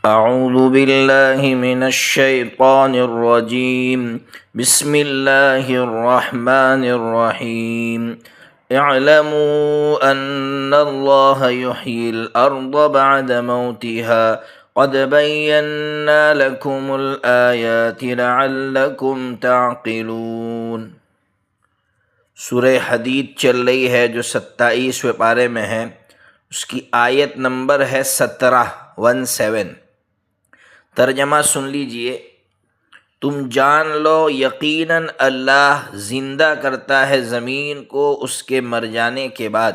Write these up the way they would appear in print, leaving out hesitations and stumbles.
اعوذ باللہ من الشیطان الرجیم بسم اللہ الرحمن الرحیم اعلموا ان اللہ یحیی الارض بعد موتها قد بینا لکم الآیات لعلکم تعقلون۔ سورہ حدید چل رہی ہے جو 27ویں پارے میں ہے، اس کی آیت نمبر ہے 17۔ ترجمہ سن لیجئے۔ تم جان لو یقیناً اللہ زندہ کرتا ہے زمین کو اس کے مر جانے کے بعد۔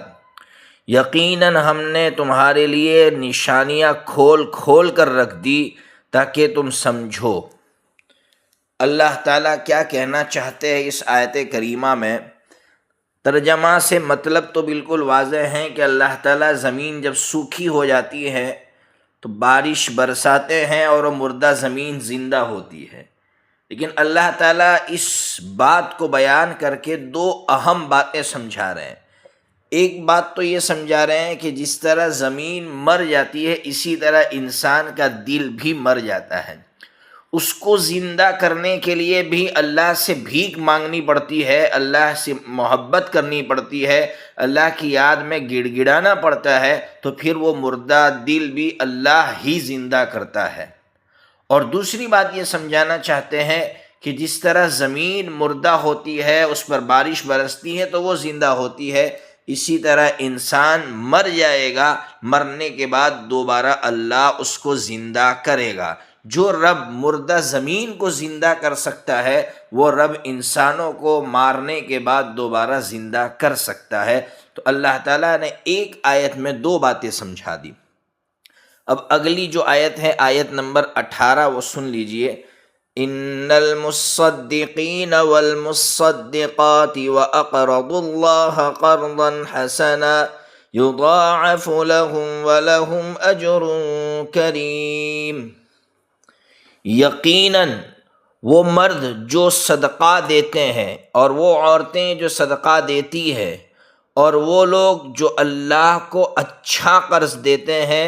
یقیناً ہم نے تمہارے لیے نشانیاں کھول کھول کر رکھ دی تاکہ تم سمجھو۔ اللہ تعالیٰ کیا کہنا چاہتے ہیں اس آیت کریمہ میں؟ ترجمہ سے مطلب تو بالکل واضح ہے کہ اللہ تعالیٰ زمین جب سوکھی ہو جاتی ہے تو بارش برساتے ہیں اور وہ مردہ زمین زندہ ہوتی ہے، لیکن اللہ تعالیٰ اس بات کو بیان کر کے دو اہم باتیں سمجھا رہے ہیں۔ ایک بات تو یہ سمجھا رہے ہیں کہ جس طرح زمین مر جاتی ہے اسی طرح انسان کا دل بھی مر جاتا ہے، اس کو زندہ کرنے کے لیے بھی اللہ سے بھیک مانگنی پڑتی ہے، اللہ سے محبت کرنی پڑتی ہے، اللہ کی یاد میں گڑ گڑانا پڑتا ہے، تو پھر وہ مردہ دل بھی اللہ ہی زندہ کرتا ہے۔ اور دوسری بات یہ سمجھانا چاہتے ہیں کہ جس طرح زمین مردہ ہوتی ہے، اس پر بارش برستی ہے تو وہ زندہ ہوتی ہے، اسی طرح انسان مر جائے گا، مرنے کے بعد دوبارہ اللہ اس کو زندہ کرے گا۔ جو رب مردہ زمین کو زندہ کر سکتا ہے وہ رب انسانوں کو مارنے کے بعد دوبارہ زندہ کر سکتا ہے۔ تو اللہ تعالیٰ نے ایک آیت میں دو باتیں سمجھا دی۔ اب اگلی جو آیت ہے آیت نمبر 18، وہ سن لیجئے۔ ان المصدقین والمصدقات واقرضوا اللہ قرضا حسنا یضاعف لهم ولهم اجر کریم۔ یقیناً وہ مرد جو صدقہ دیتے ہیں اور وہ عورتیں جو صدقہ دیتی ہیں اور وہ لوگ جو اللہ کو اچھا قرض دیتے ہیں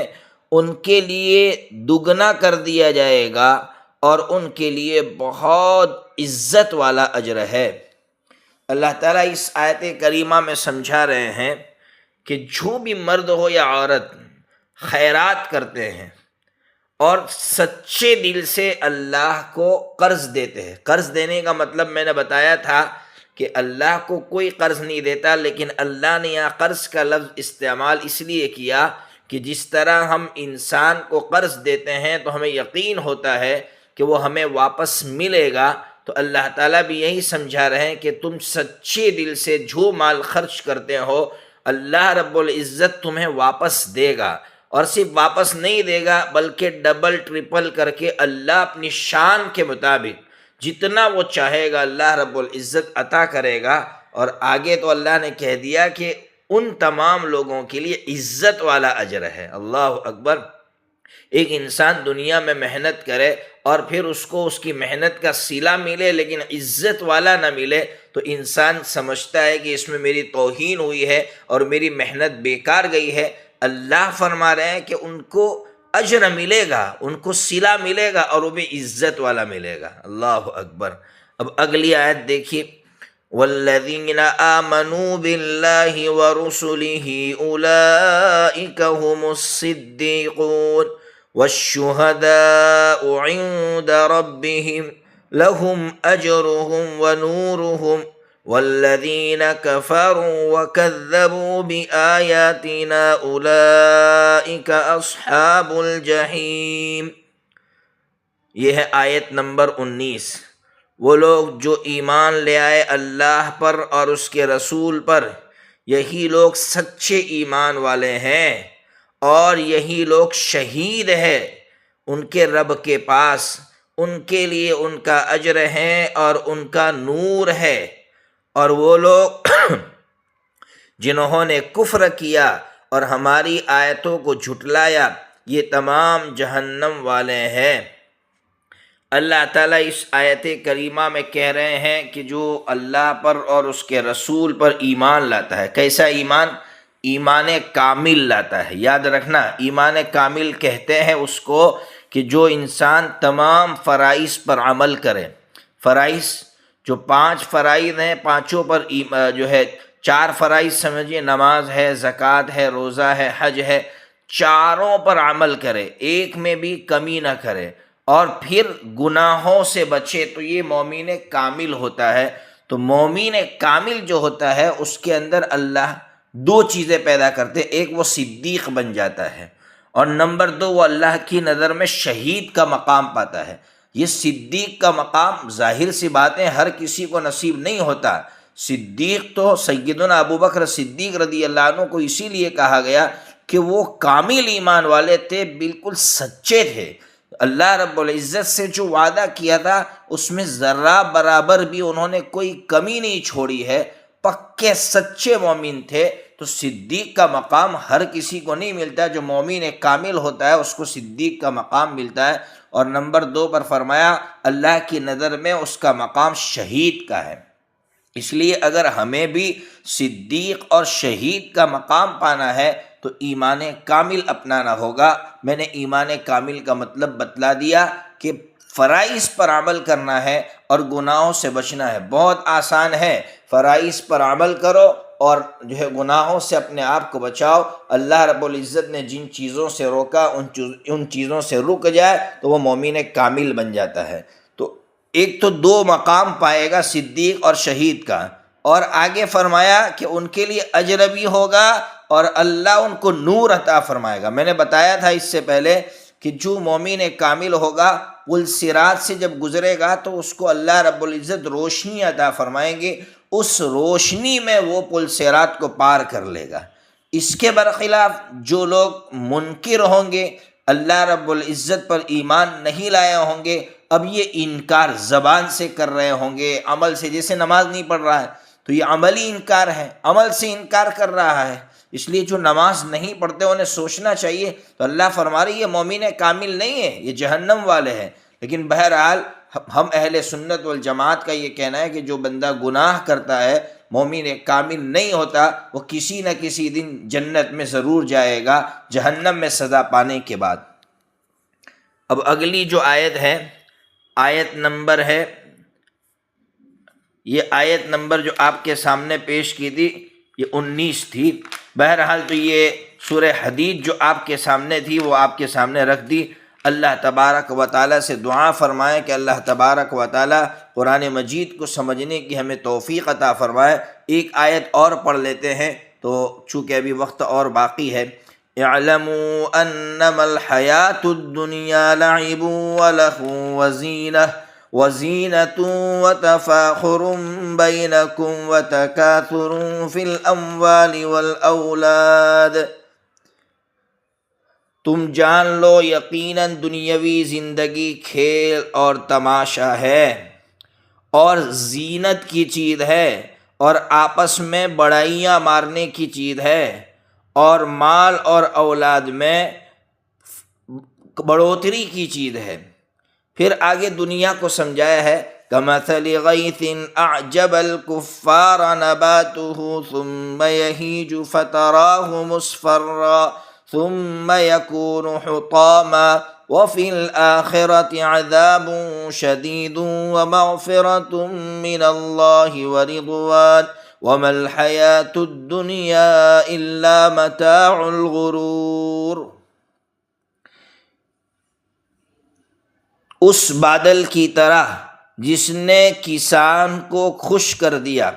ان کے لیے دگنا کر دیا جائے گا اور ان کے لیے بہت عزت والا اجر ہے۔ اللہ تعالیٰ اس آیت کریمہ میں سمجھا رہے ہیں کہ جو بھی مرد ہو یا عورت خیرات کرتے ہیں اور سچے دل سے اللہ کو قرض دیتے ہیں۔ قرض دینے کا مطلب میں نے بتایا تھا کہ اللہ کو کوئی قرض نہیں دیتا، لیکن اللہ نے یہاں قرض کا لفظ استعمال اس لیے کیا کہ جس طرح ہم انسان کو قرض دیتے ہیں تو ہمیں یقین ہوتا ہے کہ وہ ہمیں واپس ملے گا، تو اللہ تعالیٰ بھی یہی سمجھا رہے ہیں کہ تم سچے دل سے جو مال خرچ کرتے ہو اللہ رب العزت تمہیں واپس دے گا، اور صرف واپس نہیں دے گا بلکہ ڈبل ٹرپل کر کے اللہ اپنی شان کے مطابق جتنا وہ چاہے گا اللہ رب العزت عطا کرے گا۔ اور آگے تو اللہ نے کہہ دیا کہ ان تمام لوگوں کے لیے عزت والا اجر ہے۔ اللہ اکبر۔ ایک انسان دنیا میں محنت کرے اور پھر اس کو اس کی محنت کا صلہ ملے لیکن عزت والا نہ ملے تو انسان سمجھتا ہے کہ اس میں میری توہین ہوئی ہے اور میری محنت بیکار گئی ہے۔ اللہ فرما رہے ہیں کہ ان کو اجر ملے گا، ان کو صلہ ملے گا اور وہ بھی عزت والا ملے گا۔ اللہ اکبر۔ اب اگلی آیت دیکھیے۔ والذین آمنوا باللہ ورسلہ اولئک هم الصدیقون والشہداء عند ربهم لهم اجرهم ونورهم والذین کفروا وکذبوا بآیاتنا اولئک اصحاب الجحیم۔ یہ ہے آیت نمبر 19۔ وہ لوگ جو ایمان لے آئے اللہ پر اور اس کے رسول پر، یہی لوگ سچے ایمان والے ہیں اور یہی لوگ شہید ہیں ان کے رب کے پاس، ان کے لیے ان کا اجر ہے اور ان کا نور ہے۔ اور وہ لوگ جنہوں نے کفر کیا اور ہماری آیتوں کو جھٹلایا یہ تمام جہنم والے ہیں۔ اللہ تعالیٰ اس آیت کریمہ میں کہہ رہے ہیں کہ جو اللہ پر اور اس کے رسول پر ایمان لاتا ہے، کیسا ایمان؟ ایمان کامل لاتا ہے۔ یاد رکھنا، ایمان کامل کہتے ہیں اس کو کہ جو انسان تمام فرائض پر عمل کرے، فرائض جو 5 فرائض ہیں، پانچوں پر جو ہے 4 فرائض سمجھیے، نماز ہے، زکوٰۃ ہے، روزہ ہے، حج ہے، چاروں پر عمل کرے، ایک میں بھی کمی نہ کرے، اور پھر گناہوں سے بچے، تو یہ مومن کامل ہوتا ہے۔ تو مومن کامل جو ہوتا ہے اس کے اندر اللہ 2 چیزیں پیدا کرتے، ایک وہ صدیق بن جاتا ہے، اور نمبر 2 وہ اللہ کی نظر میں شہید کا مقام پاتا ہے۔ یہ صدیق کا مقام ظاہر سی باتیں ہر کسی کو نصیب نہیں ہوتا۔ صدیق تو سیدنا ابو بکر صدیق رضی اللہ عنہ کو اسی لیے کہا گیا کہ وہ کامل ایمان والے تھے، بالکل سچے تھے۔ اللہ رب العزت سے جو وعدہ کیا تھا اس میں ذرہ برابر بھی انہوں نے کوئی کمی نہیں چھوڑی ہے، پکے سچے مومن تھے۔ تو صدیق کا مقام ہر کسی کو نہیں ملتا، جو مومن کامل ہوتا ہے اس کو صدیق کا مقام ملتا ہے۔ اور نمبر 2 پر فرمایا اللہ کی نظر میں اس کا مقام شہید کا ہے۔ اس لیے اگر ہمیں بھی صدیق اور شہید کا مقام پانا ہے تو ایمان کامل اپنانا ہوگا۔ میں نے ایمان کامل کا مطلب بتلا دیا کہ فرائض پر عمل کرنا ہے اور گناہوں سے بچنا ہے۔ بہت آسان ہے، فرائض پر عمل کرو اور جو ہے گناہوں سے اپنے آپ کو بچاؤ۔ اللہ رب العزت نے جن چیزوں سے روکا ان چیزوں سے رک جائے تو وہ مومن کامل بن جاتا ہے۔ تو ایک تو 2 مقام پائے گا صدیق اور شہید کا، اور آگے فرمایا کہ ان کے لیے اجر بھی ہوگا اور اللہ ان کو نور عطا فرمائے گا۔ میں نے بتایا تھا اس سے پہلے کہ جو مومن کامل ہوگا پل صراط سے جب گزرے گا تو اس کو اللہ رب العزت روشنی عطا فرمائیں گے، اس روشنی میں وہ پل صراط کو پار کر لے گا۔ اس کے برخلاف جو لوگ منکر ہوں گے، اللہ رب العزت پر ایمان نہیں لائے ہوں گے، اب یہ انکار زبان سے کر رہے ہوں گے، عمل سے، جیسے نماز نہیں پڑھ رہا ہے تو یہ عملی انکار ہے، عمل سے انکار کر رہا ہے۔ اس لیے جو نماز نہیں پڑھتے انہیں سوچنا چاہیے۔ تو اللہ فرما رہی ہے یہ مومن کامل نہیں ہے، یہ جہنم والے ہیں۔ لیکن بہرحال ہم اہل سنت والجماعت کا یہ کہنا ہے کہ جو بندہ گناہ کرتا ہے مومن کامل نہیں ہوتا، وہ کسی نہ کسی دن جنت میں ضرور جائے گا جہنم میں سزا پانے کے بعد۔ اب اگلی جو آیت ہے، آیت نمبر ہے، یہ آیت نمبر جو آپ کے سامنے پیش کی تھی یہ 19 تھی۔ بہرحال تو یہ سورہ حدید جو آپ کے سامنے تھی وہ آپ کے سامنے رکھ دی۔ اللہ تبارک و تعالیٰ سے دعا فرمائے کہ اللہ تبارک و تعالیٰ قرآن مجید کو سمجھنے کی ہمیں توفیق عطا فرمائے۔ ایک آیت اور پڑھ لیتے ہیں تو چونکہ ابھی وقت اور باقی ہے۔ اعلموا انما الحیات الدنیا لعب ولهو وزینة وتفاخر بینکم وتکاثر فی الاموال والاولاد۔ تم جان لو یقیناً دنیاوی زندگی کھیل اور تماشا ہے اور زینت کی چیز ہے، اور آپس میں بڑائیاں مارنے کی چیز ہے، اور مال اور اولاد میں بڑھوتری کی چیز ہے۔ پھر آگے دنیا کو سمجھایا ہے کمثل غیث اعجب الکفار نباته ثم یہیج فتراہ مصفرا ثم یکون حطاما وفی الآخرة عذاب شدید ومغفرة من اللہ ورضوان وما الحیاة الدنیا الا متاع الغرور۔ اس بادل کی طرح جس نے کسان کو خوش کر دیا،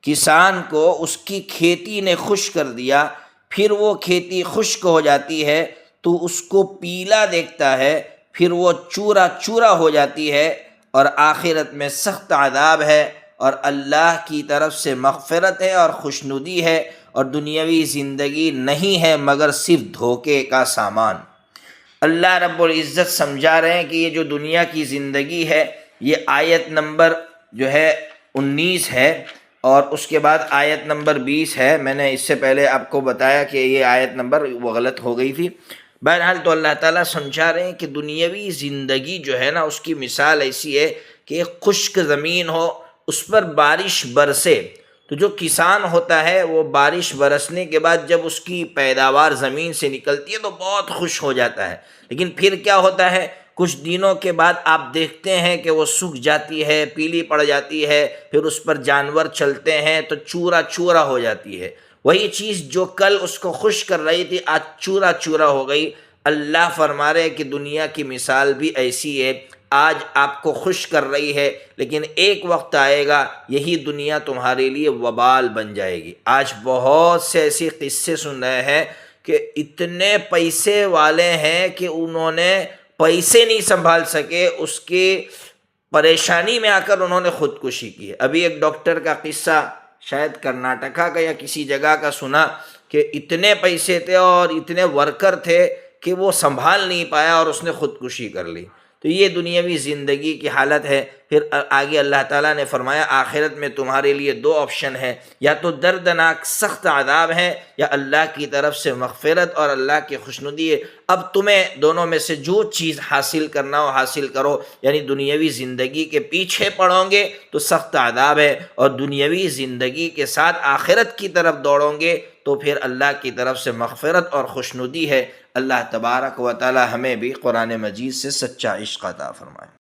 کسان کو اس کی کھیتی نے خوش کر دیا، پھر وہ کھیتی خشک ہو جاتی ہے تو اس کو پیلا دیکھتا ہے، پھر وہ چورا چورا ہو جاتی ہے، اور آخرت میں سخت عذاب ہے، اور اللہ کی طرف سے مغفرت ہے اور خوشنودی ہے، اور دنیاوی زندگی نہیں ہے مگر صرف دھوکے کا سامان۔ اللہ رب العزت سمجھا رہے ہیں کہ یہ جو دنیا کی زندگی ہے یہ آیت نمبر جو ہے 19 ہے، اور اس کے بعد آیت نمبر 20 ہے۔ میں نے اس سے پہلے آپ کو بتایا کہ یہ آیت نمبر وہ غلط ہو گئی تھی۔ بہرحال تو اللہ تعالیٰ سمجھا رہے ہیں کہ دنیاوی زندگی جو ہے نا اس کی مثال ایسی ہے کہ ایک خشک زمین ہو، اس پر بارش برسے تو جو کسان ہوتا ہے وہ بارش برسنے کے بعد جب اس کی پیداوار زمین سے نکلتی ہے تو بہت خوش ہو جاتا ہے، لیکن پھر کیا ہوتا ہے، کچھ دنوں کے بعد آپ دیکھتے ہیں کہ وہ سوکھ جاتی ہے، پیلی پڑ جاتی ہے، پھر اس پر جانور چلتے ہیں تو چورا چورا ہو جاتی ہے۔ وہی چیز جو کل اس کو خوش کر رہی تھی آج چورا چورا ہو گئی۔ اللہ فرما رہے کہ دنیا کی مثال بھی ایسی ہے، آج آپ کو خوش کر رہی ہے لیکن ایک وقت آئے گا یہی دنیا تمہارے لیے وبال بن جائے گی۔ آج بہت سے ایسے قصے سن رہے ہیں کہ اتنے پیسے والے ہیں کہ انہوں نے پیسے نہیں سنبھال سکے، اس کی پریشانی میں آ کر انہوں نے خودکشی کی ہے۔ ابھی ایک ڈاکٹر کا قصہ شاید کرناٹکا کا یا کسی جگہ کا سنا کہ اتنے پیسے تھے اور اتنے ورکر تھے کہ وہ سنبھال نہیں پایا اور اس نے خودکشی کر لی۔ تو یہ دنیاوی زندگی کی حالت ہے۔ پھر آگے اللہ تعالیٰ نے فرمایا آخرت میں تمہارے لیے دو آپشن ہے، یا تو دردناک سخت عذاب ہے یا اللہ کی طرف سے مغفرت اور اللہ کی خوشنودی ہے۔ اب تمہیں دونوں میں سے جو چیز حاصل کرنا ہو حاصل کرو، یعنی دنیاوی زندگی کے پیچھے پڑو گے تو سخت عذاب ہے، اور دنیاوی زندگی کے ساتھ آخرت کی طرف دوڑو گے تو پھر اللہ کی طرف سے مغفرت اور خوشنودی ہے۔ اللہ تبارک و تعالی ہمیں بھی قرآن مجید سے سچا عشق عطا فرمائے۔